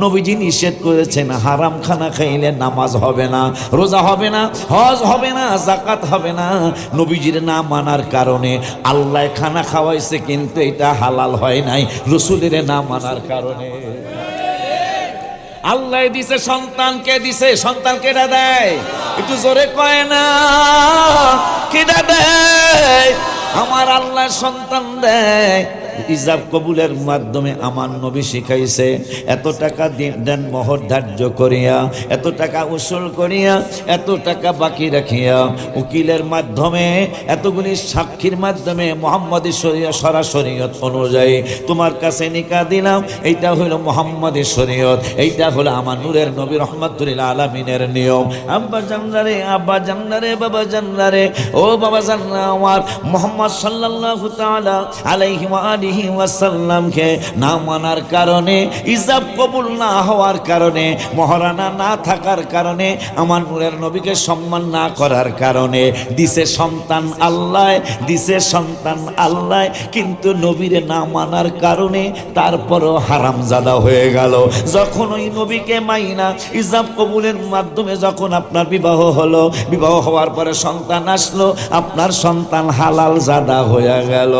নবীজি নিষেধ করেছেন হারাম খানা খাইলে নামাজ হবে না, রোজা হবে না, হজ হবে না, যাকাত হবে না। নবীজির না মানার কারণে আল্লাহ খানা খাওয়াইছে, কিন্তু এটা হালাল হয় নাই রাসূলের না মানার কারণে। আল্লাহ দিছে সন্তান, কে দিছে সন্তান? কেডা দেয়? একটু জোরে কয় না, কেডা দেয়? আমার আল্লাহ সন্তান দেয়। ইজাব কবুলের মাধ্যমে আমার নবী শিখাইছে এত টাকা দেন মোহর ধার্য করিয়া, এত টাকা উসুল করিয়া, এত টাকা বাকি রাখিয়া, উকিলের মাধ্যমে, এতগুলি সাক্ষীর মাধ্যমে মুহাম্মাদি শরীয়ত অনুযায়ী তোমার কাছে নিকাহ দিলাম। এইটা হলো মুহাম্মাদি শরীয়ত, এইটা হলো আমার নূরের নবী রাহমাতুল আলামিনের নিয়ম। আব্বা জানলারে, আব্বা জানলারে, বাবা জানলারে, ও বাবা জানলা আমার মুহাম্মদ সাল্লাল্লাহু তাআলা আলাইহি ওয়াসাল্লামকে না মানার কারণে, ইজাব কবুল না হওয়ার কারণে, মহারানা না থাকার কারণে, আমার নূরের নবীকে সম্মান না করার কারণে দিছে সন্তান আল্লাহ, দিছে সন্তান আল্লাহ, কিন্তু নবীরে না মানার কারণে তারপরও হারামজাদা হয়ে গেল। যখন ওই নবীকে মাইনা ইজাব কবুলের মাধ্যমে যখন আপনার বিবাহ হলো, বিবাহ হওয়ার পরে সন্তান আসলো, আপনার সন্তান হালাল জাদা হয়ে গেল।